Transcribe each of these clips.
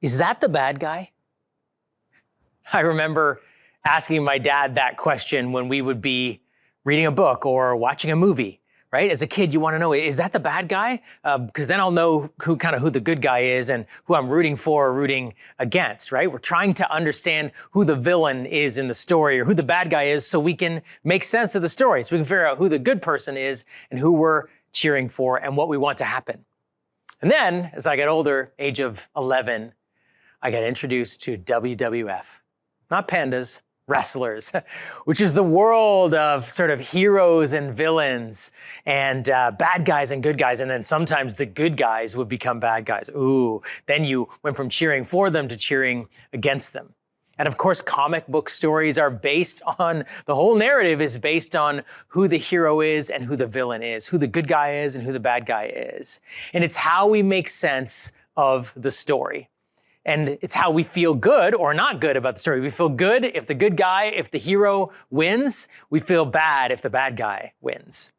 Is that the bad guy? I remember asking my dad that question when we would be reading a book or watching a movie, right? As a kid, you want to know, is that the bad guy? Because then I'll know who the good guy is and who I'm rooting for or rooting against, right? We're trying to understand who the villain is in the story or who the bad guy is so we can make sense of the story, so we can figure out who the good person is and who we're cheering for and what we want to happen. And then, as I got older, age of 11, I got introduced to WWF. Not pandas, wrestlers, which is the world of sort of heroes and villains and bad guys and good guys. And then sometimes the good guys would become bad guys. Ooh, then you went from cheering for them to cheering against them. And of course, comic book stories are based on, the whole narrative is based on who the hero is and who the villain is, who the good guy is and who the bad guy is. And it's how we make sense of the story. And it's how we feel good or not good about the story. We feel good if the good guy, if the hero wins. We feel bad if the bad guy wins.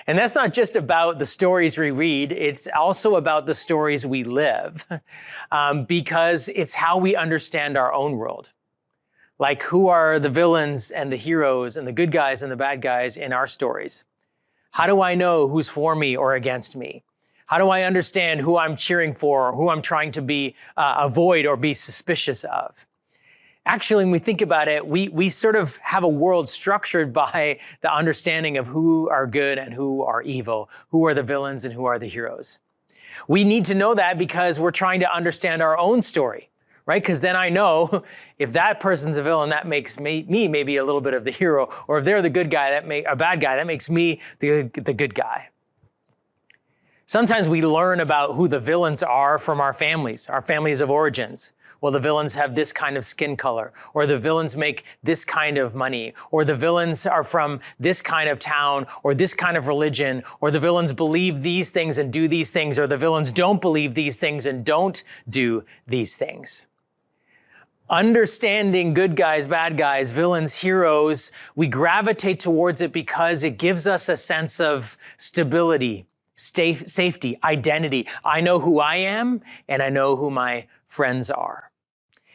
And that's not just about the stories we read. It's also about the stories we live, because it's how we understand our own world. Like, who are the villains and the heroes and the good guys and the bad guys in our stories? How do I know who's for me or against me? How do I understand who I'm cheering for, or who I'm trying to avoid or be suspicious of? Actually, when we think about it, we sort of have a world structured by the understanding of who are good and who are evil, who are the villains and who are the heroes. We need to know that because we're trying to understand our own story, right? Because then I know if that person's a villain, that makes me maybe a little bit of the hero, or if they're the good guy, a bad guy, that makes me the good guy. Sometimes we learn about who the villains are from our families of origins. Well, the villains have this kind of skin color, or the villains make this kind of money, or the villains are from this kind of town, or this kind of religion, or the villains believe these things and do these things, or the villains don't believe these things and don't do these things. Understanding good guys, bad guys, villains, heroes, we gravitate towards it because it gives us a sense of stability, safety, identity. I know who I am, and I know who my friends are.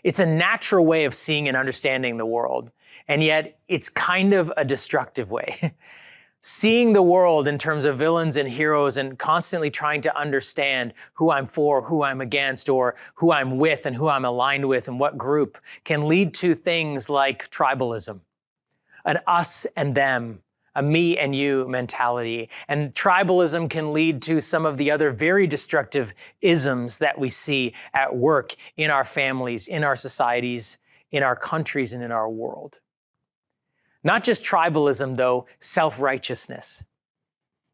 It's a natural way of seeing and understanding the world, and yet it's kind of a destructive way. Seeing the world in terms of villains and heroes and constantly trying to understand who I'm for, who I'm against, or who I'm with and who I'm aligned with and what group can lead to things like tribalism, an us and them, a me and you mentality. And tribalism can lead to some of the other very destructive isms that we see at work in our families, in our societies, in our countries, and in our world. Not just tribalism, though, self-righteousness,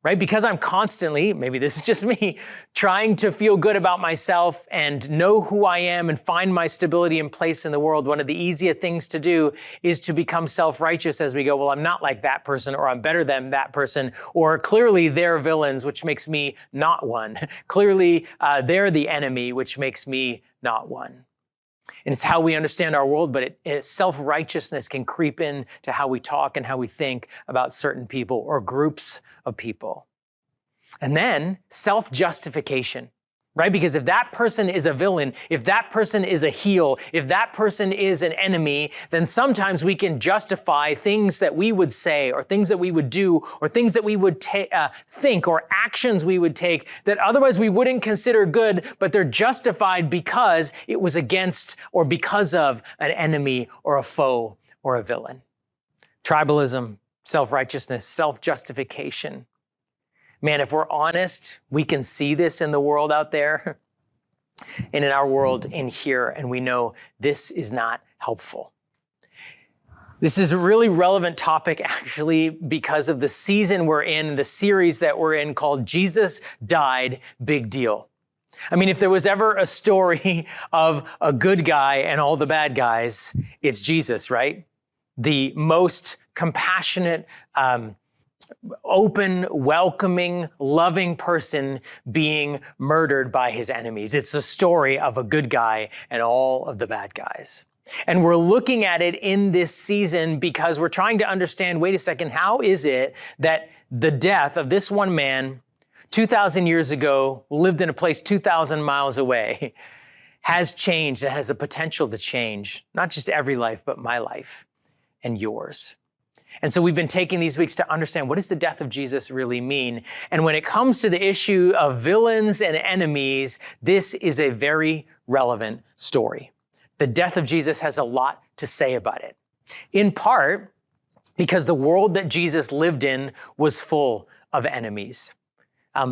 right? Because I'm constantly, maybe this is just me, trying to feel good about myself and know who I am and find my stability and place in the world. One of the easiest things to do is to become self-righteous as we go, well, I'm not like that person, or I'm better than that person, or clearly they're villains, which makes me not one. Clearly they're the enemy, which makes me not one. And it's how we understand our world, but self-righteousness can creep in to how we talk and how we think about certain people or groups of people. And then self-justification, right? Because if that person is a villain, if that person is a heel, if that person is an enemy, then sometimes we can justify things that we would say or things that we would do or things that we would think or actions we would take that otherwise we wouldn't consider good, but they're justified because it was against or because of an enemy or a foe or a villain. Tribalism, self-righteousness, self-justification. Man, if we're honest, we can see this in the world out there and in our world in here, and we know this is not helpful. This is a really relevant topic, actually, because of the season we're in, the series that we're in called Jesus Died, Big Deal. I mean, if there was ever a story of a good guy and all the bad guys, it's Jesus, right? The most compassionate, open, welcoming, loving person being murdered by his enemies. It's a story of a good guy and all of the bad guys. And we're looking at it in this season because we're trying to understand, wait a second, how is it that the death of this one man 2,000 years ago lived in a place 2,000 miles away? has changed and has the potential to change, not just every life, but my life and yours. And so we've been taking these weeks to understand, what does the death of Jesus really mean? And when it comes to the issue of villains and enemies, this is a very relevant story. The death of Jesus has a lot to say about it. In part, because the world that Jesus lived in was full of enemies.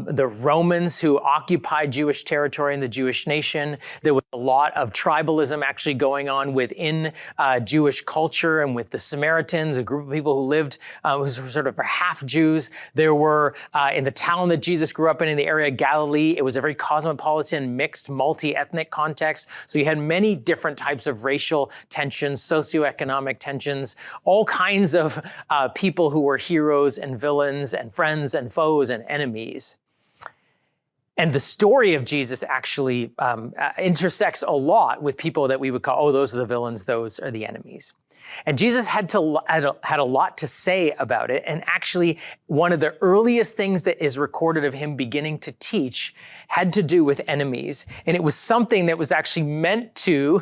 The Romans who occupied Jewish territory in the Jewish nation. There was a lot of tribalism actually going on within Jewish culture, and with the Samaritans, a group of people who lived, who were sort of half Jews. There were, in the town that Jesus grew up in the area of Galilee, it was a very cosmopolitan, mixed, multi-ethnic context. So you had many different types of racial tensions, socioeconomic tensions, all kinds of people who were heroes and villains and friends and foes and enemies. And the story of Jesus actually intersects a lot with people that we would call, oh, those are the villains, those are the enemies. And Jesus had a lot to say about it. And actually, one of the earliest things that is recorded of him beginning to teach had to do with enemies. And it was something that was actually meant to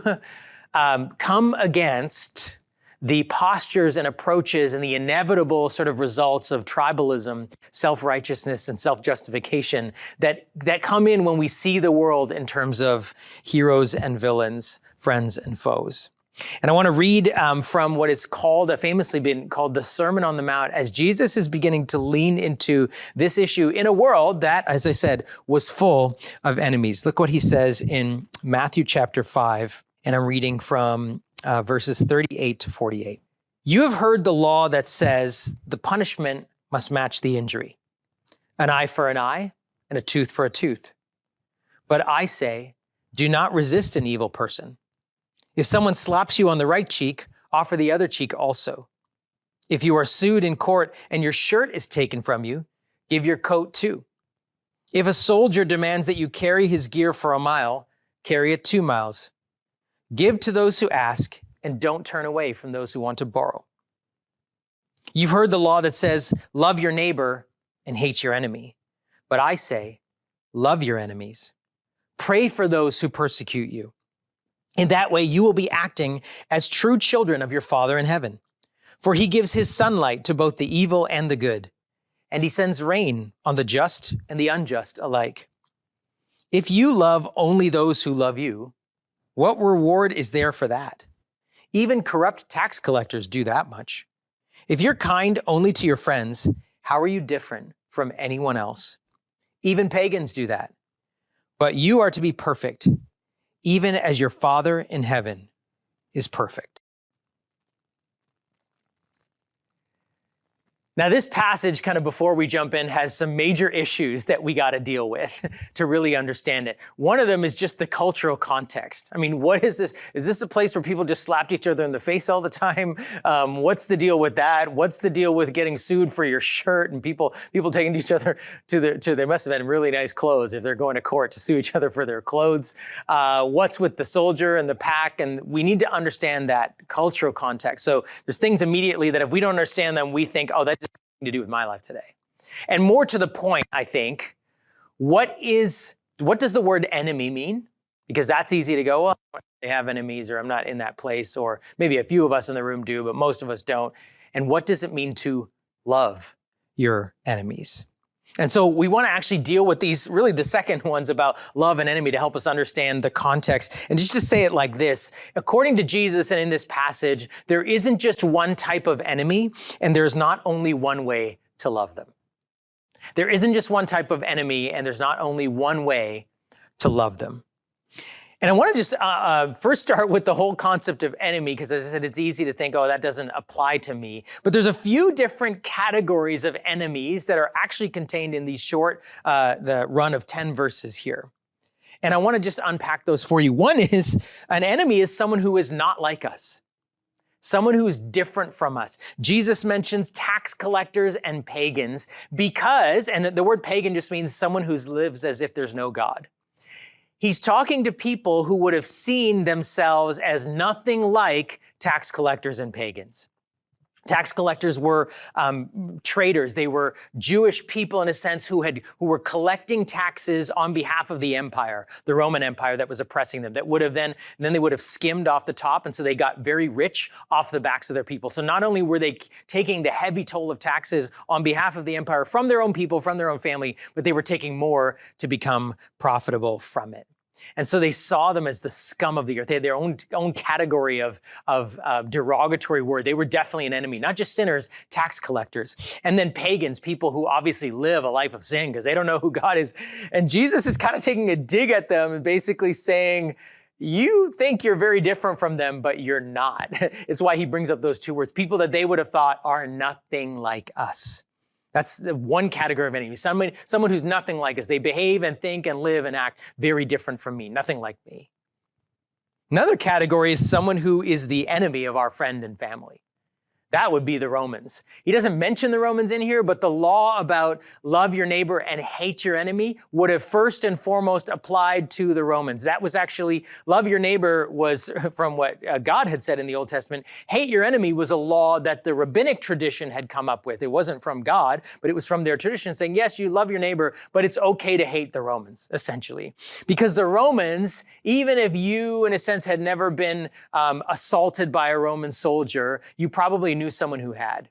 come against the postures and approaches and the inevitable sort of results of tribalism, self-righteousness, and self-justification that come in when we see the world in terms of heroes and villains, friends and foes. And I want to read from what is famously been called the Sermon on the Mount, as Jesus is beginning to lean into this issue in a world that, as I said, was full of enemies. Look what he says in Matthew chapter 5, and I'm reading from verses 38 to 48. You have heard the law that says the punishment must match the injury. An eye for an eye and a tooth for a tooth. But I say, do not resist an evil person. If someone slaps you on the right cheek, offer the other cheek also. If you are sued in court and your shirt is taken from you, give your coat too. If a soldier demands that you carry his gear for a mile, carry it 2 miles. Give to those who ask, and don't turn away from those who want to borrow. You've heard the law that says, love your neighbor and hate your enemy. But I say, love your enemies. Pray for those who persecute you. In that way, you will be acting as true children of your Father in heaven. For he gives his sunlight to both the evil and the good, and he sends rain on the just and the unjust alike. If you love only those who love you, what reward is there for that? Even corrupt tax collectors do that much. If you're kind only to your friends, how are you different from anyone else? Even pagans do that. But you are to be perfect, even as your Father in heaven is perfect. Now, this passage, kind of before we jump in, has some major issues that we got to deal with to really understand it. One of them is just the cultural context. I mean, what is this? Is this a place where people just slapped each other in the face all the time? What's the deal with that? What's the deal with getting sued for your shirt and people taking each other they must have been really nice clothes if they're going to court to sue each other for their clothes. What's with the soldier and the pack? And we need to understand that cultural context. So there's things immediately that if we don't understand them, we think, oh, that's to do with my life today. And more to the point, I think, what does the word enemy mean? Because that's easy to go, well, they have enemies, or I'm not in that place, or maybe a few of us in the room do, but most of us don't. And what does it mean to love your enemies? And so we want to actually deal with these, really the second ones about love and enemy, to help us understand the context. And just to say it like this, according to Jesus and in this passage, there isn't just one type of enemy, and there's not only one way to love them. There isn't just one type of enemy, and there's not only one way to love them. And I want to just first start with the whole concept of enemy, because as I said, it's easy to think, oh, that doesn't apply to me. But there's a few different categories of enemies that are actually contained in these short, the run of 10 verses here. And I want to just unpack those for you. One is, an enemy is someone who is not like us, someone who is different from us. Jesus mentions tax collectors and pagans because, and the word pagan just means someone who lives as if there's no God. He's talking to people who would have seen themselves as nothing like tax collectors and pagans. Tax collectors were traders. They were Jewish people in a sense who were collecting taxes on behalf of the empire, the Roman Empire that was oppressing them. That would have then they would have skimmed off the top, and so they got very rich off the backs of their people. So not only were they taking the heavy toll of taxes on behalf of the empire from their own people, from their own family, but they were taking more to become profitable from it. And so they saw them as the scum of the earth. They had their own category of derogatory word. They were definitely an enemy, not just sinners, tax collectors. And then pagans, people who obviously live a life of sin because they don't know who God is. And Jesus is kind of taking a dig at them and basically saying, you think you're very different from them, but you're not. It's why he brings up those two words, people that they would have thought are nothing like us. That's the one category of enemy. Someone who's nothing like us. They behave and think and live and act very different from me, nothing like me. Another category is someone who is the enemy of our friend and family. That would be the Romans. He doesn't mention the Romans in here, but the law about love your neighbor and hate your enemy would have first and foremost applied to the Romans. That was actually, love your neighbor was from what God had said in the Old Testament. Hate your enemy was a law that the rabbinic tradition had come up with. It wasn't from God, but it was from their tradition saying, yes, you love your neighbor, but it's okay to hate the Romans, essentially. Because the Romans, even if you, in a sense, had never been assaulted by a Roman soldier, you probably knew someone who had.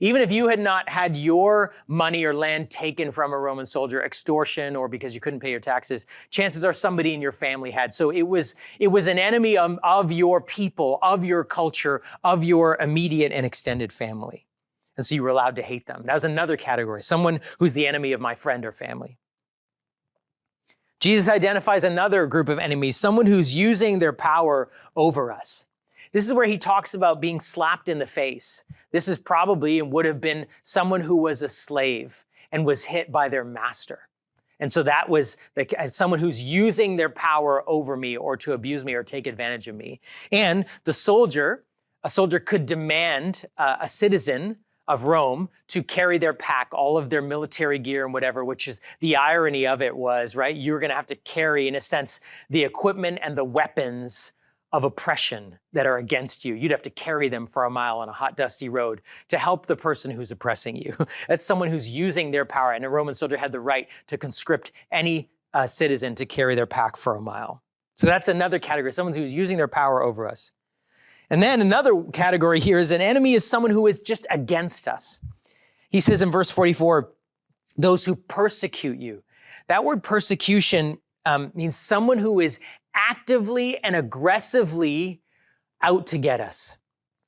Even if you had not had your money or land taken from a Roman soldier, extortion, or because you couldn't pay your taxes, chances are somebody in your family had. So it was an enemy of your people, of your culture, of your immediate and extended family. And so you were allowed to hate them. That was another category, someone who's the enemy of my friend or family. Jesus identifies another group of enemies, someone who's using their power over us. This is where he talks about being slapped in the face. This is probably and would have been someone who was a slave and was hit by their master. And so that was someone who's using their power over me or to abuse me or take advantage of me. And a soldier could demand a citizen of Rome to carry their pack, all of their military gear and whatever, which is the irony of it was, right? You're going to have to carry, in a sense, the equipment and the weapons of oppression that are against you. You'd have to carry them for a mile on a hot, dusty road to help the person who's oppressing you. That's someone who's using their power. And a Roman soldier had the right to conscript any citizen to carry their pack for a mile. So that's another category, someone who's using their power over us. And then another category here is an enemy is someone who is just against us. He says in verse 44, those who persecute you. That word persecution means someone who is actively and aggressively out to get us.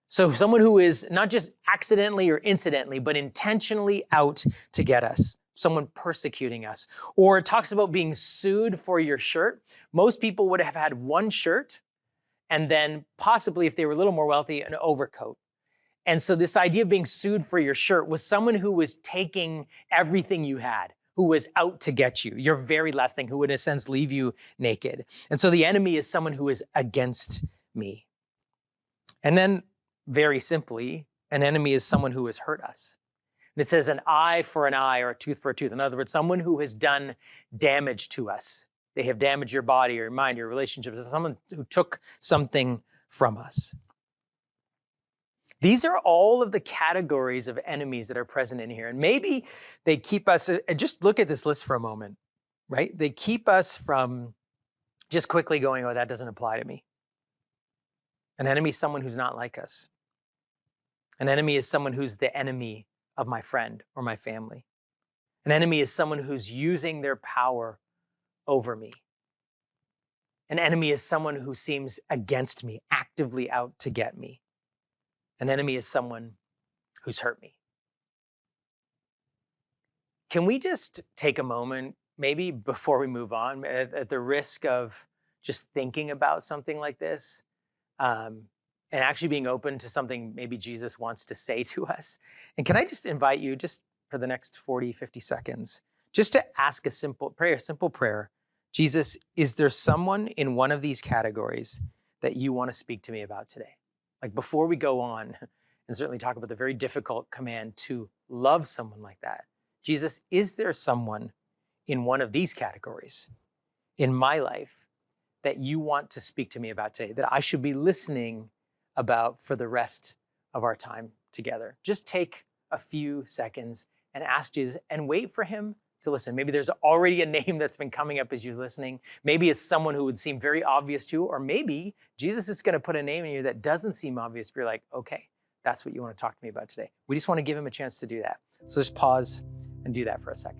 So someone who is not just accidentally or incidentally, but intentionally out to get us. Someone persecuting us. Or it talks about being sued for your shirt. Most people would have had one shirt and then possibly, if they were a little more wealthy, an overcoat. And so this idea of being sued for your shirt was someone who was taking everything you had, who was out to get you, your very last thing, who would in a sense leave you naked. And so the enemy is someone who is against me. And then very simply, an enemy is someone who has hurt us. And it says an eye for an eye or a tooth for a tooth. In other words, someone who has done damage to us. They have damaged your body, your mind, your relationships. It's someone who took something from us. These are all of the categories of enemies that are present in here. And maybe they keep us, just look at this list for a moment, right? They keep us from just quickly going, oh, that doesn't apply to me. An enemy is someone who's not like us. An enemy is someone who's the enemy of my friend or my family. An enemy is someone who's using their power over me. An enemy is someone who seems against me, actively out to get me. An enemy is someone who's hurt me. Can we just take a moment, maybe before we move on, at the risk of just thinking about something like this, and actually being open to something maybe Jesus wants to say to us? And can I just invite you, just for the next 40, 50 seconds, just to ask a simple prayer. Jesus, is there someone in one of these categories that you want to speak to me about today? Like before we go on and certainly talk about the very difficult command to love someone like that, Jesus, is there someone in one of these categories in my life that you want to speak to me about today, that I should be listening about for the rest of our time together. Just take a few seconds and ask Jesus and wait for him to listen. Maybe there's already a name that's been coming up as you're listening. Maybe it's someone who would seem very obvious to you, or maybe Jesus is going to put a name in you that doesn't seem obvious, but you're like, okay, that's what you want to talk to me about today. We just want to give him a chance to do that. So just pause and do that for a second.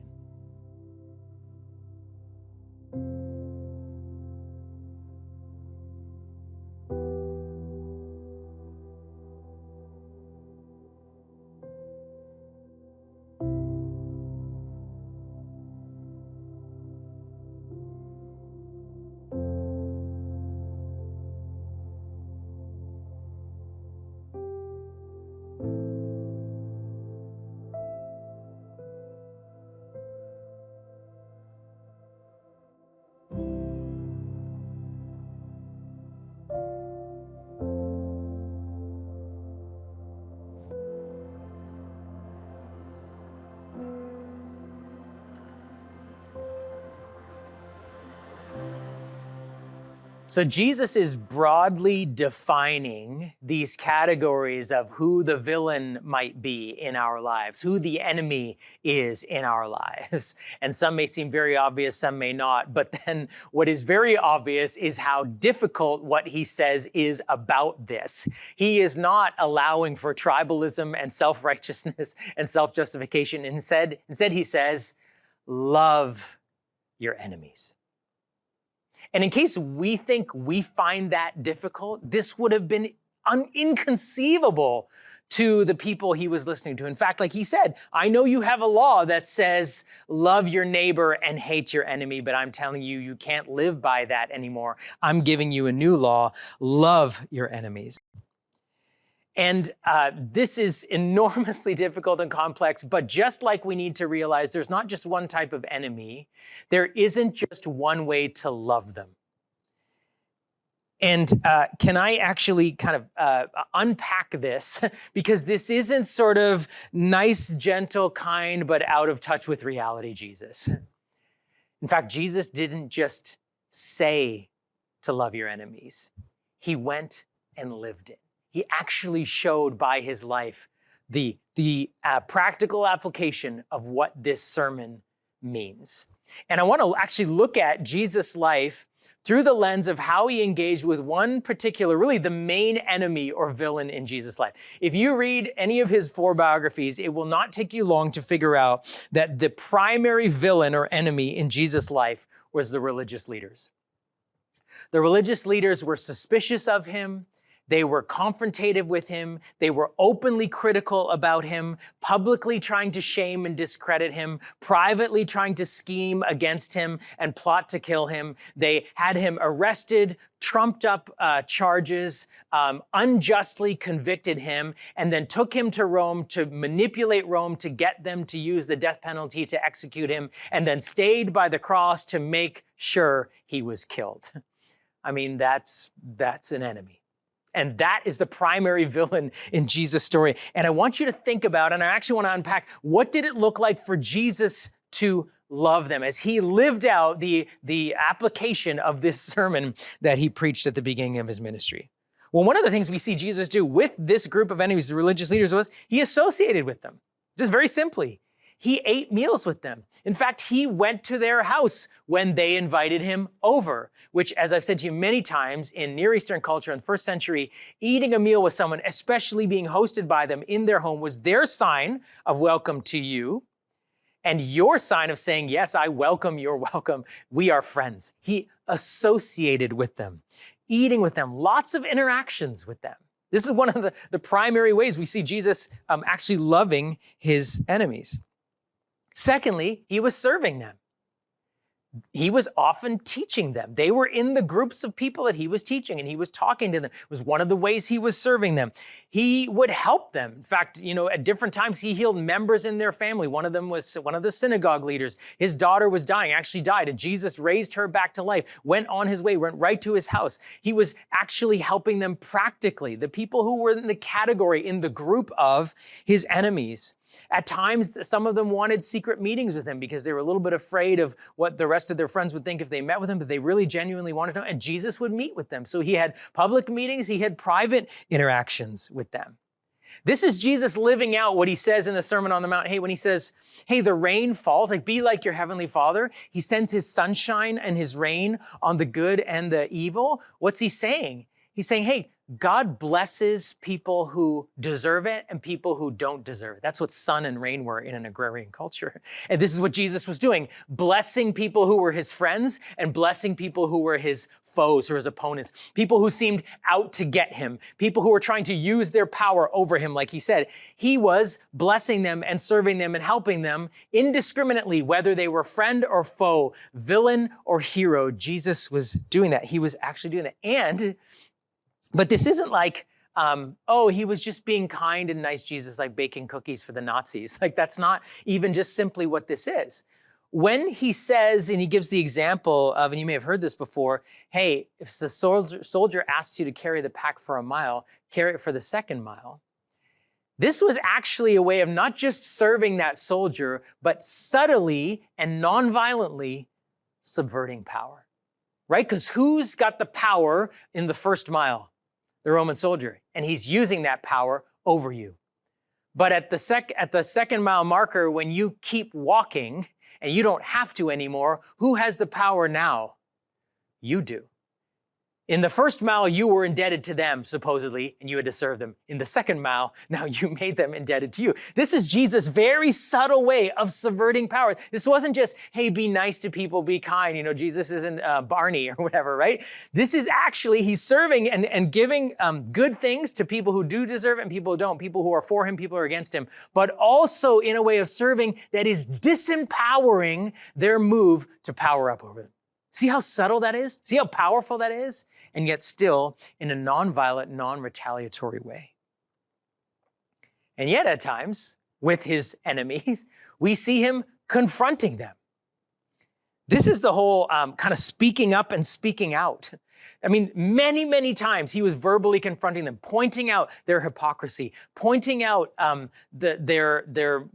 So Jesus is broadly defining these categories of who the villain might be in our lives, who the enemy is in our lives. And some may seem very obvious, some may not. But then what is very obvious is how difficult what he says is about this. He is not allowing for tribalism and self-righteousness and self-justification. Instead he says, love your enemies. And in case we think we find that difficult, this would have been inconceivable to the people he was listening to. In fact, like he said, I know you have a law that says love your neighbor and hate your enemy, but I'm telling you, you can't live by that anymore. I'm giving you a new law, love your enemies. And this is enormously difficult and complex, but just like we need to realize there's not just one type of enemy, there isn't just one way to love them. And can I actually kind of unpack this? Because this isn't sort of nice, gentle, kind, but out of touch with reality Jesus. In fact, Jesus didn't just say to love your enemies. He went and lived it. He actually showed by his life the practical application of what this sermon means. And I want to actually look at Jesus' life through the lens of how he engaged with one particular, really the main enemy or villain in Jesus' life. If you read any of his 4 biographies, it will not take you long to figure out that the primary villain or enemy in Jesus' life was the religious leaders. The religious leaders were suspicious of him. They were confrontative with him. They were openly critical about him, publicly trying to shame and discredit him, privately trying to scheme against him and plot to kill him. They had him arrested, trumped up charges, unjustly convicted him, and then took him to Rome to manipulate Rome to get them to use the death penalty to execute him, and then stayed by the cross to make sure he was killed. I mean, that's an enemy. And that is the primary villain in Jesus' story. And I want you to think about, and I actually want to unpack, what did it look like for Jesus to love them as he lived out the application of this sermon that he preached at the beginning of his ministry? Well, one of the things we see Jesus do with this group of enemies, the religious leaders, was he associated with them. Just very simply. He ate meals with them. In fact, he went to their house when they invited him over, which, as I've said to you many times, in Near Eastern culture in the first century, eating a meal with someone, especially being hosted by them in their home, was their sign of welcome to you and your sign of saying, yes, I welcome, you're welcome. We are friends. He associated with them, eating with them, lots of interactions with them. This is one of the primary ways we see Jesus actually loving his enemies. Secondly, he was serving them. He was often teaching them. They were in the groups of people that he was teaching, and he was talking to them. It was one of the ways he was serving them. He would help them. In fact, at different times, he healed members in their family. One of them was one of the synagogue leaders. His daughter was dying, actually died, and Jesus raised her back to life, went on his way, went right to his house. He was actually helping them practically, the people who were in the category, in the group of his enemies. At times, some of them wanted secret meetings with him because they were a little bit afraid of what the rest of their friends would think if they met with him, but they really genuinely wanted to know. And Jesus would meet with them. So he had public meetings, he had private interactions with them. This is Jesus living out what he says in the Sermon on the Mount. Hey, when he says, hey, the rain falls, like be like your heavenly Father. He sends his sunshine and his rain on the good and the evil. What's he saying? He's saying, hey, God blesses people who deserve it and people who don't deserve it. That's what sun and rain were in an agrarian culture. And this is what Jesus was doing, blessing people who were his friends and blessing people who were his foes or his opponents, people who seemed out to get him, people who were trying to use their power over him, like he said. He was blessing them and serving them and helping them indiscriminately, whether they were friend or foe, villain or hero. Jesus was doing that. He was actually doing that. But this isn't like, he was just being kind and nice, Jesus, like baking cookies for the Nazis. Like, that's not even just simply what this is. When he says, and he gives the example of, and you may have heard this before, hey, if the soldier asks you to carry the pack for a mile, carry it for the second mile. This was actually a way of not just serving that soldier, but subtly and non-violently subverting power, right? Because who's got the power in the first mile? The Roman soldier, and he's using that power over you. But at the second mile marker, when you keep walking and you don't have to anymore, who has the power now? You do. In the first mile, you were indebted to them, supposedly, and you had to serve them. In the second mile, now you made them indebted to you. This is Jesus' very subtle way of subverting power. This wasn't just, hey, be nice to people, be kind. You know, Jesus isn't Barney or whatever, right? This is actually, he's serving and giving good things to people who do deserve it and people who don't, people who are for him, people who are against him, but also in a way of serving that is disempowering their move to power up over them. See how subtle that is? See how powerful that is? And yet still in a non-violent, non-retaliatory way. And yet at times, with his enemies, we see him confronting them. This is the whole kind of speaking up and speaking out. I mean, many, many times he was verbally confronting them, pointing out their hypocrisy, pointing out how the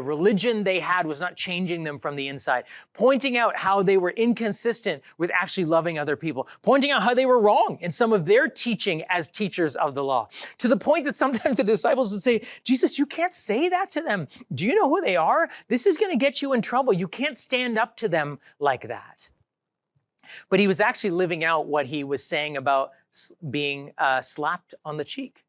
religion they had was not changing them from the inside, pointing out how they were inconsistent with actually loving other people, pointing out how they were wrong in some of their teaching as teachers of the law, to the point that sometimes the disciples would say, Jesus, you can't say that to them. Do you know who they are? This is going to get you in trouble. You can't stand up to them like that. But he was actually living out what he was saying about being slapped on the cheek.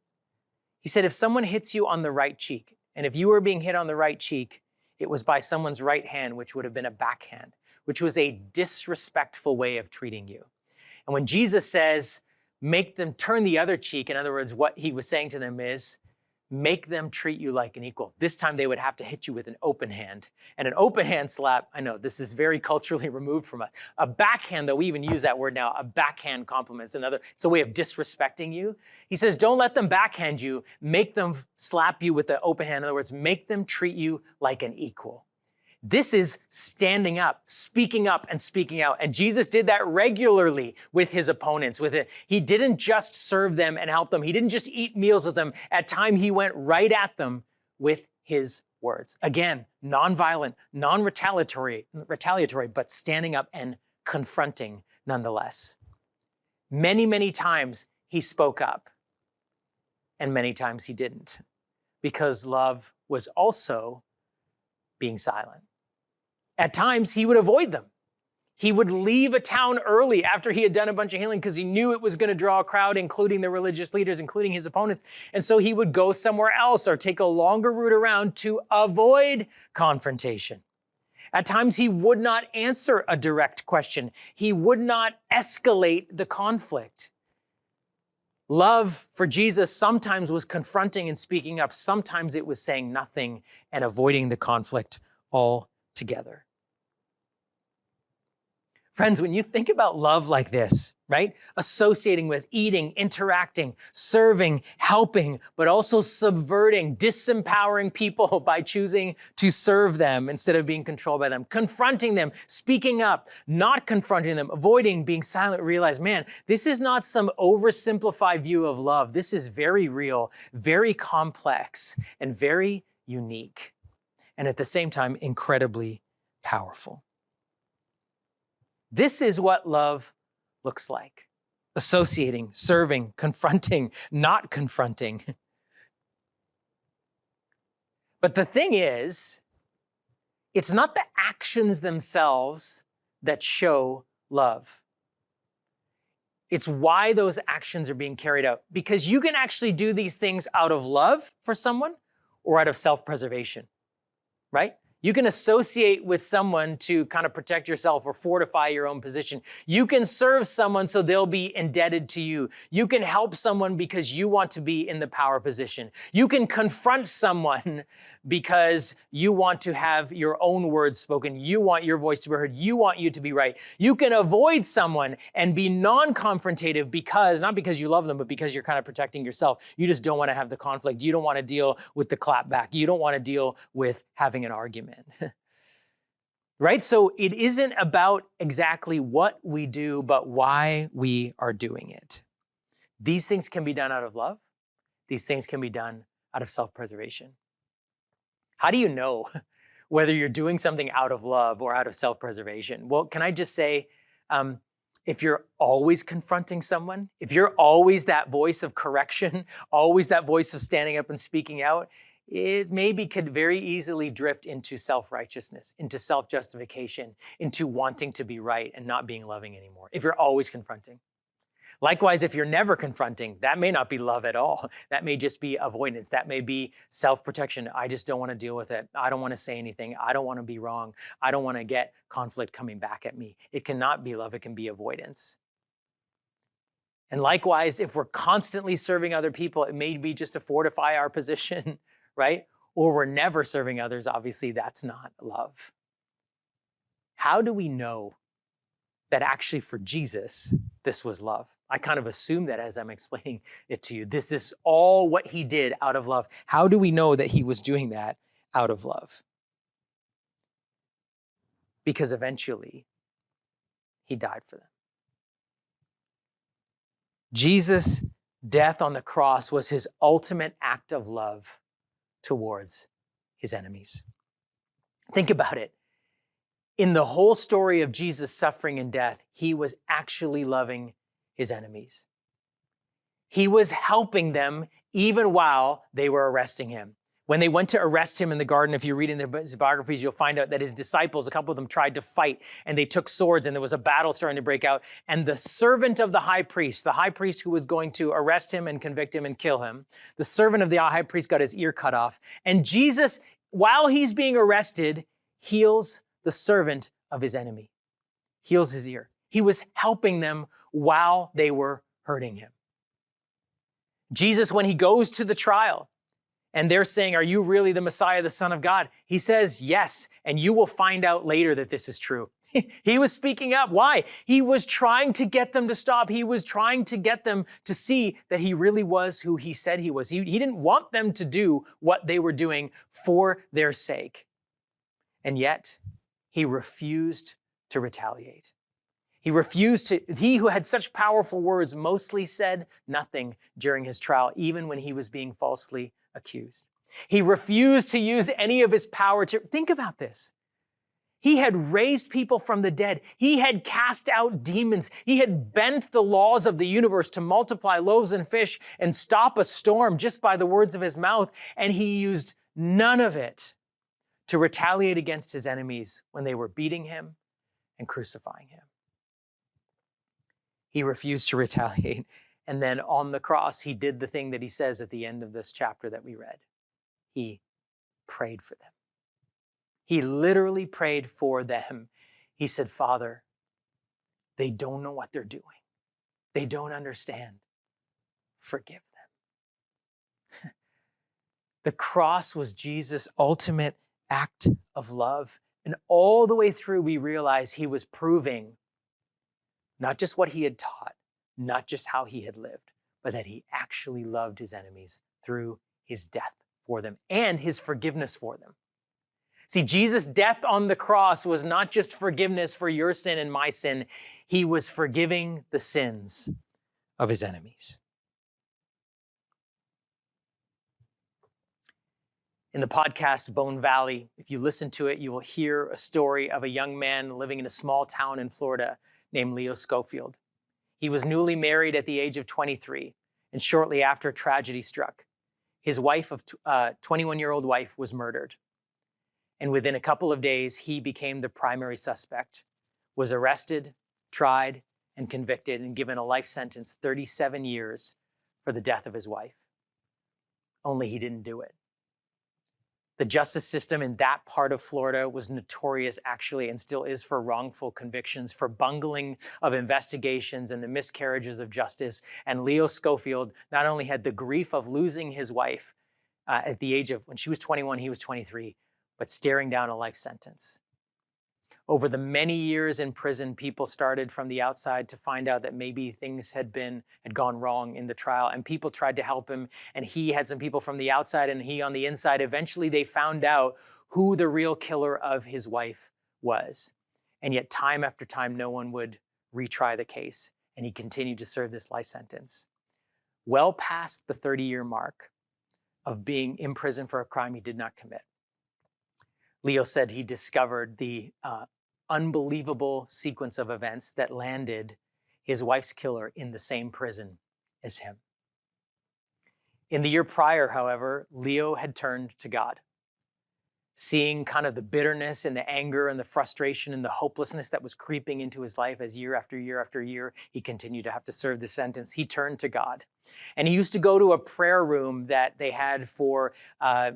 He said, if someone hits you on the right cheek, and if you were being hit on the right cheek, it was by someone's right hand, which would have been a backhand, which was a disrespectful way of treating you. And when Jesus says, make them turn the other cheek, in other words, what he was saying to them is, make them treat you like an equal. This time they would have to hit you with an open hand. And an open hand slap, I know this is very culturally removed from us. A backhand, though we even use that word now, a backhand compliment. It's a way of disrespecting you. He says, don't let them backhand you, make them slap you with the open hand. In other words, make them treat you like an equal. This is standing up, and speaking out. And Jesus did that regularly with his opponents. He didn't just serve them and help them. He didn't just eat meals with them. At times, he went right at them with his words. Again, nonviolent, non-retaliatory, but standing up and confronting nonetheless. Many, many times he spoke up, and many times he didn't, because love was also being silent. At times, he would avoid them. He would leave a town early after he had done a bunch of healing because he knew it was going to draw a crowd, including the religious leaders, including his opponents. And so he would go somewhere else or take a longer route around to avoid confrontation. At times, he would not answer a direct question. He would not escalate the conflict. Love for Jesus sometimes was confronting and speaking up. Sometimes it was saying nothing and avoiding the conflict altogether. Friends, when you think about love like this, right? Associating with, eating, interacting, serving, helping, but also subverting, disempowering people by choosing to serve them instead of being controlled by them, confronting them, speaking up, not confronting them, avoiding, being silent, realize, man, this is not some oversimplified view of love. This is very real, very complex, and very unique, and at the same time, incredibly powerful. This is what love looks like. Associating, serving, confronting, not confronting, But the thing is, it's not the actions themselves that show love. It's why those actions are being carried out. Because you can actually do these things out of love for someone or out of self-preservation, right? You can associate with someone to kind of protect yourself or fortify your own position. You can serve someone so they'll be indebted to you. You can help someone because you want to be in the power position. You can confront someone because you want to have your own words spoken. You want your voice to be heard. You want you to be right. You can avoid someone and be non-confrontative because, not because you love them, but because you're kind of protecting yourself. You just don't want to have the conflict. You don't want to deal with the clap back. You don't want to deal with having an argument. Right? So it isn't about exactly what we do, but why we are doing it. These things can be done out of love. These things can be done out of self-preservation. How do you know whether you're doing something out of love or out of self-preservation? Well, can I just say, if you're always confronting someone, if you're always that voice of correction, always that voice of standing up and speaking out, it maybe could very easily drift into self-righteousness, into self-justification, into wanting to be right and not being loving anymore, if you're always confronting. Likewise, if you're never confronting, that may not be love at all. That may just be avoidance. That may be self-protection. I just don't want to deal with it. I don't want to say anything. I don't want to be wrong. I don't want to get conflict coming back at me. It cannot be love. It can be avoidance. And likewise, if we're constantly serving other people, it may be just to fortify our position, right? Or we're never serving others. Obviously, that's not love. How do we know that actually for Jesus, this was love? I kind of assume that as I'm explaining it to you. This is all what he did out of love. How do we know that he was doing that out of love? Because eventually, he died for them. Jesus' death on the cross was his ultimate act of love towards his enemies. Think about it. In the whole story of Jesus' suffering and death, he was actually loving his enemies. He was helping them even while they were arresting him. When they went to arrest him in the garden, if you read in his biographies, you'll find out that his disciples, a couple of them tried to fight, and they took swords, and there was a battle starting to break out. And the servant of the high priest who was going to arrest him and convict him and kill him, the servant of the high priest got his ear cut off. And Jesus, while he's being arrested, heals the servant of his enemy, heals his ear. He was helping them while they were hurting him. Jesus, when he goes to the trial, and they're saying, "Are you really the Messiah, the Son of God?" He says, "Yes, and you will find out later that this is true." He was speaking up. Why? He was trying to get them to stop. He was trying to get them to see that he really was who he said he was. He didn't want them to do what they were doing for their sake. And yet, he refused to retaliate. He who had such powerful words mostly said nothing during his trial, even when he was being falsely accused. He refused to use any of his power to, think about this. He had raised people from the dead. He had cast out demons. He had bent the laws of the universe to multiply loaves and fish and stop a storm just by the words of his mouth. And he used none of it to retaliate against his enemies when they were beating him and crucifying him. He refused to retaliate. And then on the cross, he did the thing that he says at the end of this chapter that we read. He prayed for them. He literally prayed for them. He said, "Father, they don't know what they're doing. They don't understand. Forgive them." The cross was Jesus' ultimate act of love. And all the way through, we realize he was proving not just what he had taught, not just how he had lived, but that he actually loved his enemies through his death for them and his forgiveness for them. See, Jesus' death on the cross was not just forgiveness for your sin and my sin. He was forgiving the sins of his enemies. In the podcast Bone Valley, if you listen to it, you will hear a story of a young man living in a small town in Florida named Leo Schofield. He was newly married at the age of 23, and shortly after, tragedy struck. his 21-year-old wife was murdered. And within a couple of days, he became the primary suspect, was arrested, tried, and convicted, and given a life sentence, 37 years, for the death of his wife. Only he didn't do it. The justice system in that part of Florida was notorious, actually, and still is, for wrongful convictions, for bungling of investigations and the miscarriages of justice. And Leo Schofield not only had the grief of losing his wife at the age of, when she was 21, he was 23, but staring down a life sentence. Over the many years in prison, people started from the outside to find out that maybe things had gone wrong in the trial, and people tried to help him, and he had some people from the outside and he on the inside. Eventually, they found out who the real killer of his wife was. And yet, time after time, no one would retry the case, and he continued to serve this life sentence. Well past the 30-year mark of being in prison for a crime he did not commit, Leo said he discovered the unbelievable sequence of events that landed his wife's killer in the same prison as him. In the year prior, however, Leo had turned to God. Seeing kind of the bitterness and the anger and the frustration and the hopelessness that was creeping into his life as year after year after year, he continued to have to serve the sentence. He turned to God. And he used to go to a prayer room that they had for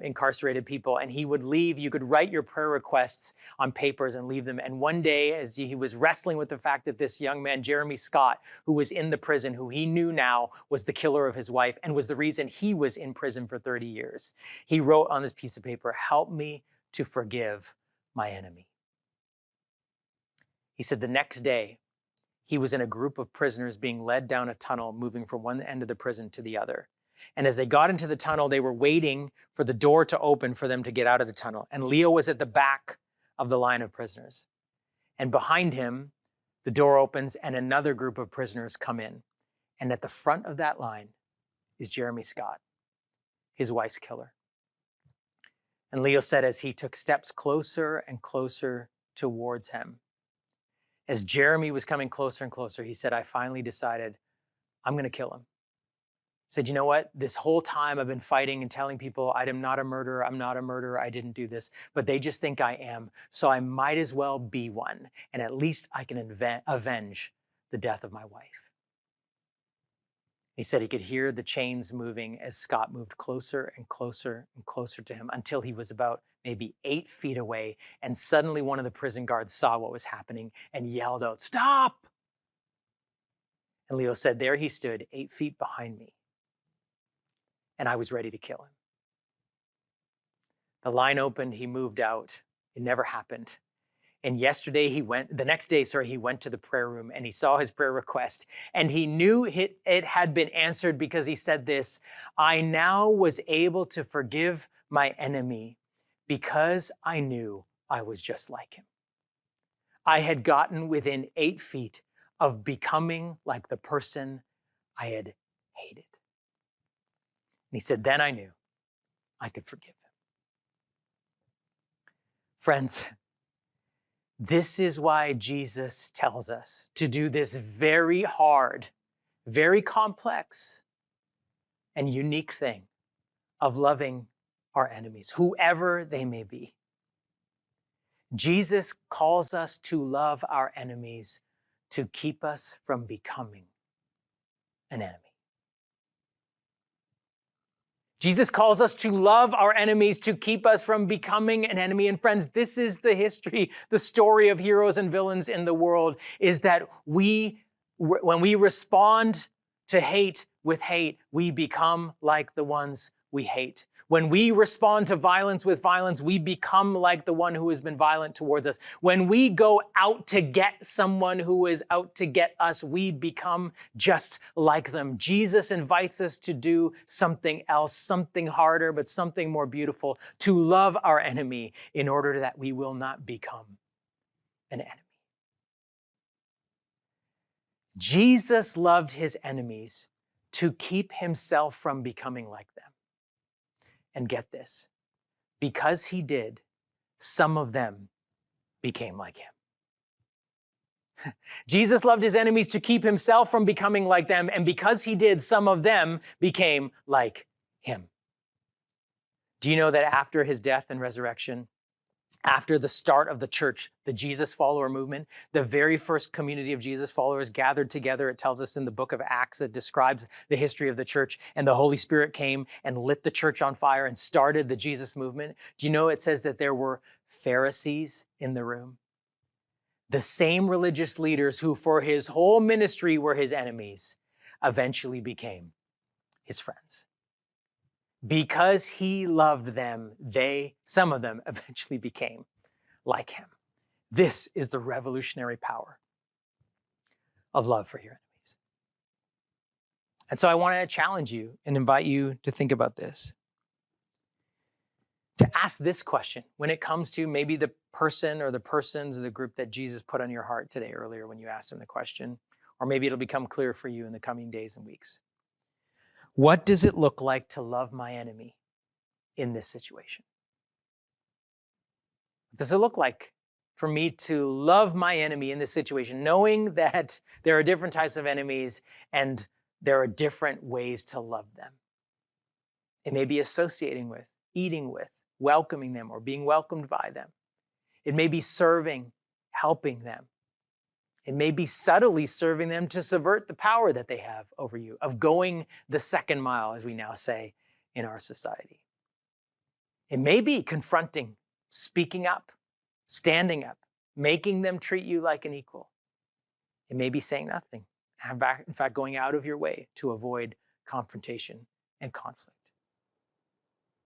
incarcerated people. And he would leave, you could write your prayer requests on papers and leave them. And one day, as he was wrestling with the fact that this young man, Jeremy Scott, who was in the prison, who he knew now was the killer of his wife and was the reason he was in prison for 30 years, he wrote on this piece of paper, "Help me to forgive my enemy." He said the next day, he was in a group of prisoners being led down a tunnel, moving from one end of the prison to the other. And as they got into the tunnel, they were waiting for the door to open for them to get out of the tunnel. And Leo was at the back of the line of prisoners. And behind him, the door opens and another group of prisoners come in. And at the front of that line is Jeremy Scott, his wife's killer. And Leo said as he took steps closer and closer towards him, as Jeremy was coming closer and closer, he said, I finally decided I'm going to kill him. He said, you know what? This whole time I've been fighting and telling people I'm not a murderer, I'm not a murderer, I didn't do this, but they just think I am. So I might as well be one. And at least I can avenge the death of my wife. He said he could hear the chains moving as Scott moved closer and closer and closer to him until he was about maybe 8 feet away. And suddenly one of the prison guards saw what was happening and yelled out, "Stop!" And Leo said, there he stood 8 feet behind me. And I was ready to kill him. The line opened, he moved out. It never happened. And the next day, he went to the prayer room and he saw his prayer request and he knew it had been answered because he said this, I now was able to forgive my enemy because I knew I was just like him. I had gotten within 8 feet of becoming like the person I had hated. And he said, then I knew I could forgive him. Friends, this is why Jesus tells us to do this very hard, very complex, and unique thing of loving our enemies, whoever they may be. Jesus calls us to love our enemies to keep us from becoming an enemy. Jesus calls us to love our enemies to keep us from becoming an enemy. And friends, this is the history, the story of heroes and villains in the world, is that when we respond to hate with hate, we become like the ones we hate. When we respond to violence with violence, we become like the one who has been violent towards us. When we go out to get someone who is out to get us, we become just like them. Jesus invites us to do something else, something harder, but something more beautiful, to love our enemy in order that we will not become an enemy. Jesus loved his enemies to keep himself from becoming like them. And get this, because he did, some of them became like him. Jesus loved his enemies to keep himself from becoming like them, and because he did, some of them became like him. Do you know that after his death and resurrection, after the start of the church, the Jesus follower movement, the very first community of Jesus followers gathered together, it tells us in the book of Acts, it describes the history of the church, and the Holy Spirit came and lit the church on fire and started the Jesus movement. Do you know it says that there were Pharisees in the room? The same religious leaders who for his whole ministry were his enemies eventually became his friends. Because he loved them, some of them eventually became like him. This is the revolutionary power of love for your enemies. And so I want to challenge you and invite you to think about this. To ask this question when it comes to maybe the person or the persons or the group that Jesus put on your heart today earlier when you asked him the question, or maybe it'll become clear for you in the coming days and weeks. What does it look like to love my enemy in this situation? What does it look like for me to love my enemy in this situation, knowing that there are different types of enemies and there are different ways to love them? It may be associating with, eating with, welcoming them, or being welcomed by them. It may be serving, helping them. It may be subtly serving them to subvert the power that they have over you, of going the second mile, as we now say in our society. It may be confronting, speaking up, standing up, making them treat you like an equal. It may be saying nothing, in fact, going out of your way to avoid confrontation and conflict.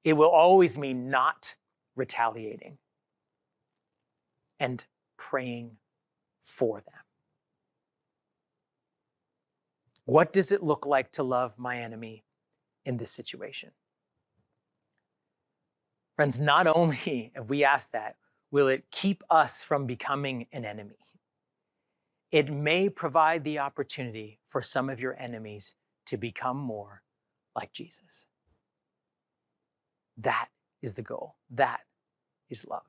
It will always mean not retaliating and praying for them. What does it look like to love my enemy in this situation? Friends, not only if we ask that, will it keep us from becoming an enemy, it may provide the opportunity for some of your enemies to become more like Jesus. That is the goal. That is love.